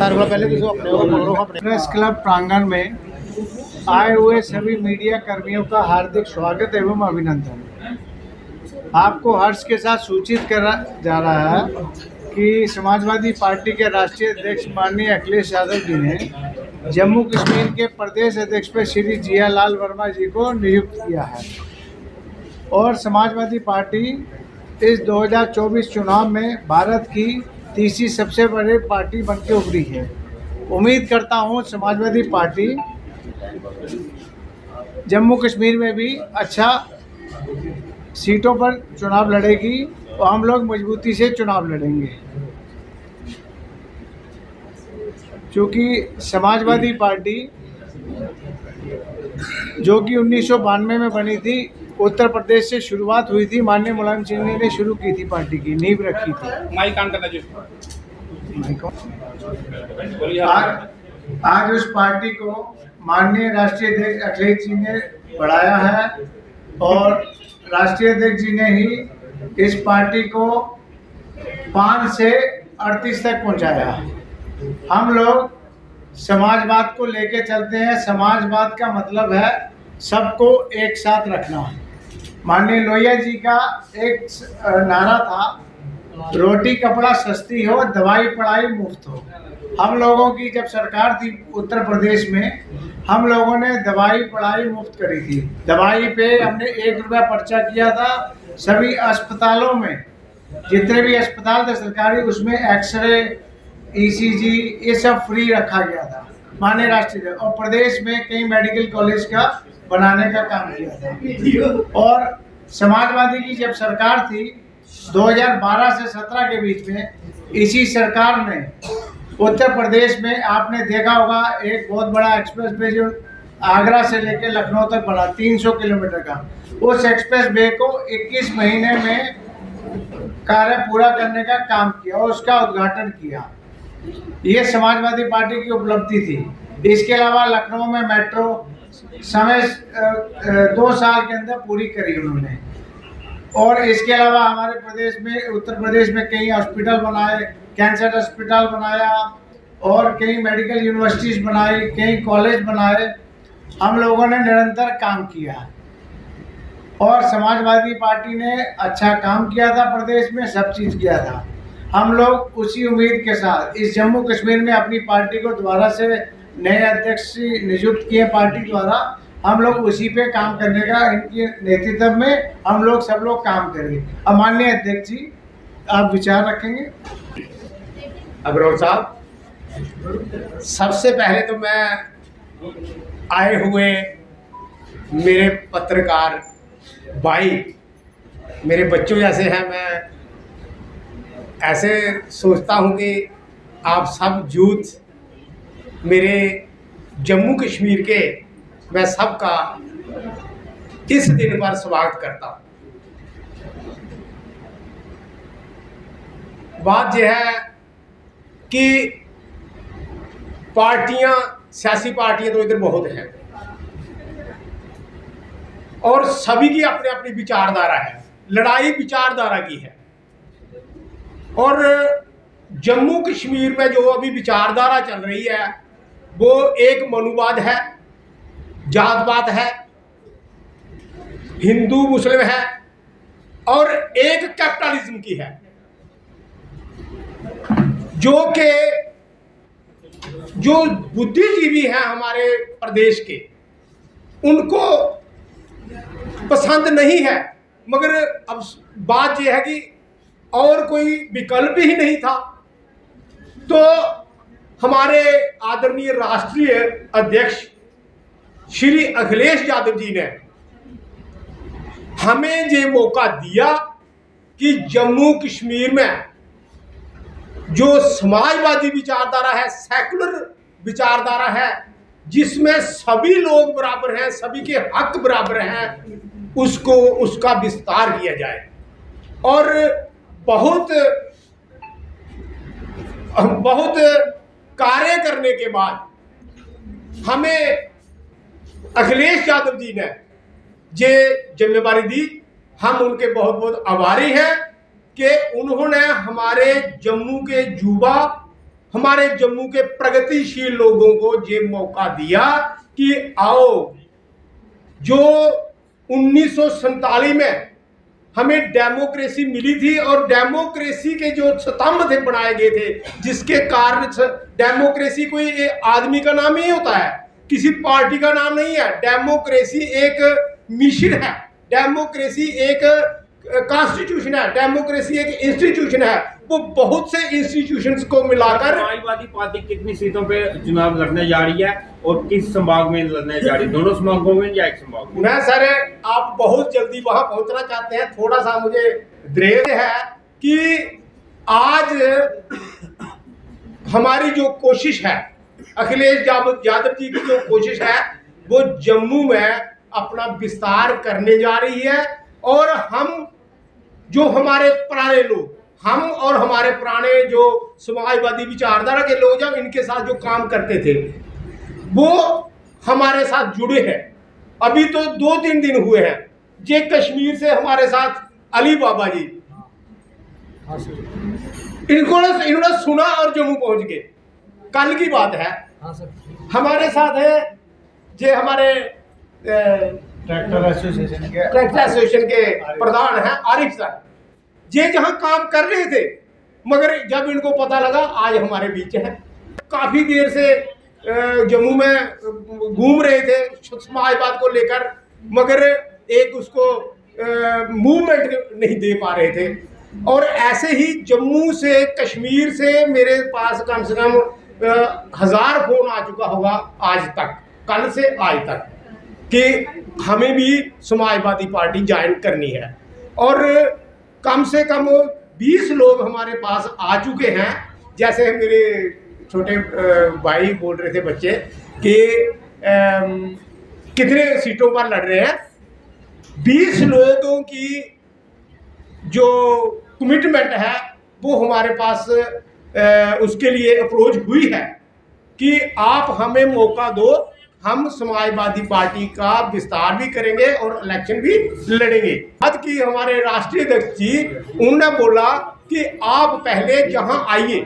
Press club प्रांगण में आए हुए सभी मीडिया कर्मियों का हार्दिक स्वागत एवं अभिनंदन। आपको हर्ष के साथ सूचित करा जा रहा है कि समाजवादी पार्टी के राष्ट्रीय अध्यक्ष माननीय अखिलेश यादव जी ने जम्मू कश्मीर के प्रदेश अध्यक्ष पर श्री जियालाल वर्मा जी को नियुक्त किया है और समाजवादी पार्टी इस 2024 चुनाव में भारत की तीसरी सबसे बड़ी पार्टी बनकर उभरी है। उम्मीद करता हूँ समाजवादी पार्टी जम्मू कश्मीर में भी अच्छा सीटों पर चुनाव लड़ेगी और हम लोग मजबूती से चुनाव लड़ेंगे, क्योंकि समाजवादी पार्टी जो कि 1992 में बनी थी, उत्तर प्रदेश से शुरुआत हुई थी। माननीय मुलायम सिंह ने शुरू की थी, पार्टी की नींव रखी थी। आज उस पार्टी को माननीय राष्ट्रीय अध्यक्ष अखिलेश जी ने बढ़ाया है और राष्ट्रीय अध्यक्ष जी ने ही इस पार्टी को 5 से 38 तक पहुंचाया। हम लोग समाजवाद को लेके चलते हैं। समाजवाद का मतलब है सबको एक साथ रखना। माननीय लोहिया जी का एक नारा था, रोटी कपड़ा सस्ती हो, दवाई पढ़ाई मुफ्त हो। हम लोगों की जब सरकार थी उत्तर प्रदेश में, हम लोगों ने दवाई पढ़ाई मुफ्त करी थी। दवाई पे हमने 1 रुपया पर्चा किया था। सभी अस्पतालों में जितने भी अस्पताल थे सरकारी, उसमें एक्सरे, ईसीजी ये सब फ्री रखा गया था माननीय राष्ट्रीय। और प्रदेश में कई मेडिकल कॉलेज का बनाने का काम किया था। और समाजवादी की जब सरकार थी 2012 से 17 के बीच में, इसी सरकार ने उत्तर प्रदेश में आपने देखा होगा एक बहुत बड़ा एक्सप्रेस वे जो आगरा से लेकर लखनऊ तक बना 300 किलोमीटर का, उस एक्सप्रेस वे को 21 महीने में कार्य पूरा करने का काम किया और उसका उद्घाटन किया। ये समाजवादी पार्टी की उपलब्धि थी। इसके अलावा लखनऊ में मेट्रो समय 2 साल के अंदर पूरी करी उन्होंने। और इसके अलावा हमारे प्रदेश में, उत्तर प्रदेश में कई हॉस्पिटल बनाए, कैंसर हॉस्पिटल बनाया और कई मेडिकल यूनिवर्सिटीज बनाई, कई कॉलेज बनाए। हम लोगों ने निरंतर काम किया और समाजवादी पार्टी ने अच्छा काम किया था, प्रदेश में सब चीज़ किया था। हम लोग उसी उम्मीद के साथ इस जम्मू कश्मीर में अपनी पार्टी को दोबारा से नए अध्यक्ष नियुक्त किए पार्टी द्वारा। हम लोग उसी पे काम करने का, इनके नेतृत्व में हम लोग सब लोग काम करेंगे। अब माननीय अध्यक्ष जी आप विचार रखेंगे। अग्रवाल साहब, सबसे पहले तो मैं आए हुए मेरे पत्रकार भाई, मेरे बच्चों जैसे हैं, मैं ऐसे सोचता हूं कि आप सब यूथ मेरे जम्मू कश्मीर के, मैं सबका इस दिन पर स्वागत करता हूं। बात यह है कि पार्टियां, सियासी पार्टियां तो इधर बहुत हैं और सभी की अपनी अपनी विचारधारा है। लड़ाई विचारधारा की है और जम्मू कश्मीर में जो अभी विचारधारा चल रही है वो एक मनुवाद है, जातपात है, हिंदू मुस्लिम है और एक कैपिटलिज्म की है, जो बुद्धिजीवी हैं हमारे प्रदेश के, उनको पसंद नहीं है। मगर अब बात यह है कि और कोई विकल्प ही नहीं था, तो हमारे आदरणीय राष्ट्रीय अध्यक्ष श्री अखिलेश यादव जी ने हमें ये मौका दिया कि जम्मू कश्मीर में जो समाजवादी विचारधारा है, सेकुलर विचारधारा है, जिसमें सभी लोग बराबर हैं, सभी के हक बराबर हैं, उसका विस्तार किया जाए। और बहुत कार्य करने के बाद हमें अखिलेश यादव जी ने ये जिम्मेवारी दी। हम उनके बहुत बहुत आभारी हैं कि उन्होंने हमारे जम्मू के युवा, हमारे जम्मू के प्रगतिशील लोगों को ये मौका दिया कि आओ, जो 1947 में हमें डेमोक्रेसी मिली थी और डेमोक्रेसी के जो स्तंभ थे बनाए गए थे, जिसके कारण डेमोक्रेसी कोई आदमी का नाम नहीं होता है, किसी पार्टी का नाम नहीं है। डेमोक्रेसी एक मिशन है, डेमोक्रेसी एक कॉन्स्टिट्यूशन है, डेमोक्रेसी एक इंस्टीट्यूशन है। वो बहुत से इंस्टीट्यूशंस को मिलाकर समाजवादी पार्टी कितनी सीटों पे चुनाव लड़ने जा रही है और किस संभाग में लड़ने जा रही है? दोनों संभागों में या एक संभाग में? मैं सर, आप बहुत जल्दी वहां पहुंचना चाहते हैं, थोड़ा सा मुझे देर है कि आज हमारी जो कोशिश है, अखिलेश यादव जी की जो कोशिश है, वो जम्मू में अपना विस्तार करने जा रही है। और हम जो हमारे पुराने लोग, हम और हमारे पुराने जो समाजवादी विचारधारा के लोग हैं, इनके साथ जो काम करते थे, वो हमारे साथ जुड़े हैं। अभी तो 2-3 दिन हुए हैं, जे कश्मीर से हमारे साथ अली बाबा जी, इन्होंने सुना और जम्मू पहुंच गए। कल की बात है, हमारे साथ है जे हमारे ट्रैक्टर एसोसिएशन के प्रधान हैं आरिफ सर, ये जहां काम कर रहे थे, मगर जब इनको पता लगा आज हमारे बीच है। काफी देर से जम्मू में घूम रहे थे समाजवाद को लेकर, मगर एक उसको मूवमेंट नहीं दे पा रहे थे। और ऐसे ही जम्मू से, कश्मीर से मेरे पास कम से कम 1000 फोन आ चुका होगा आज तक, कल से आज तक, कि हमें भी समाजवादी पार्टी ज्वाइन करनी है। और कम से कम 20 लोग हमारे पास आ चुके हैं। जैसे मेरे छोटे भाई बोल रहे थे बच्चे कि कितने सीटों पर लड़ रहे हैं, 20 लोगों की जो कमिटमेंट है वो हमारे पास उसके लिए अप्रोच हुई है कि आप हमें मौका दो, हम समाजवादी पार्टी का विस्तार भी करेंगे और इलेक्शन भी लड़ेंगे। बात की हमारे राष्ट्रीय अध्यक्ष जी, उन्होंने बोला कि आप पहले जहां आइए,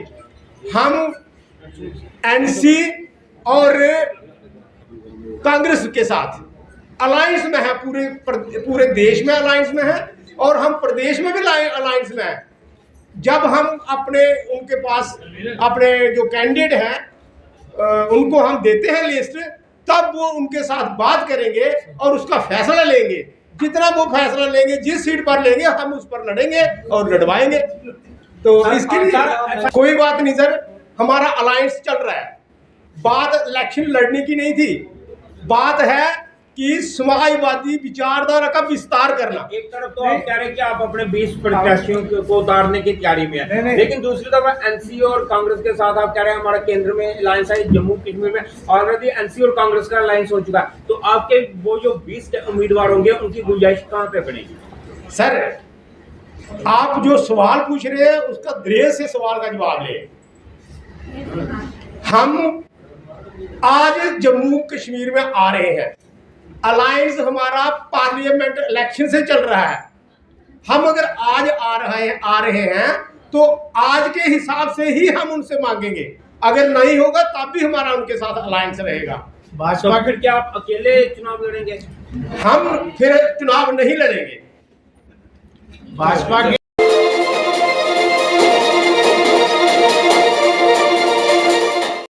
हम एनसी और कांग्रेस के साथ अलायंस में है, पूरे देश में अलायंस में है और हम प्रदेश में भी अलायंस में है। जब हम उनके पास अपने जो कैंडिडेट हैं उनको हम देते हैं लिस्ट, तब वो उनके साथ बात करेंगे और उसका फैसला लेंगे। जितना वो फैसला लेंगे, जिस सीट पर लेंगे, हम उस पर लड़ेंगे और लड़वाएंगे। तो इसके लिए कोई बात नहीं सर, हमारा अलायंस चल रहा है। बात इलेक्शन लड़ने की नहीं थी, बात है कि समाजवादी विचारधारा का विस्तार करना। एक तरफ तो आप कह रहे हैं कि आप अपने 20 प्रत्याशियों को उतारने की तैयारी में है, लेकिन दूसरी तरफ एनसी और कांग्रेस के साथ आप कह रहे हैं हमारा केंद्र में अलायंस है, जम्मू कश्मीर में ऑलरेडी एनसी और कांग्रेस का अलायंस हो चुका है। तो आपके वो जो 20 उम्मीदवार होंगे, उनकी गुंजाइश कहाँ पे बनेगी? सर, आप जो सवाल पूछ रहे हैं उसका धैर्य से सवाल का जवाब ले। हम आज जम्मू कश्मीर में आ रहे हैं, अलायंस हमारा पार्लियामेंट इलेक्शन से चल रहा है। हम अगर आज आ रहे हैं तो आज के हिसाब से ही हम उनसे मांगेंगे, अगर नहीं होगा तब भी हमारा उनके साथ अलायंस रहेगा। भाजपा फिर क्या आप अकेले चुनाव लड़ेंगे? हम फिर चुनाव नहीं लड़ेंगे। भाजपा के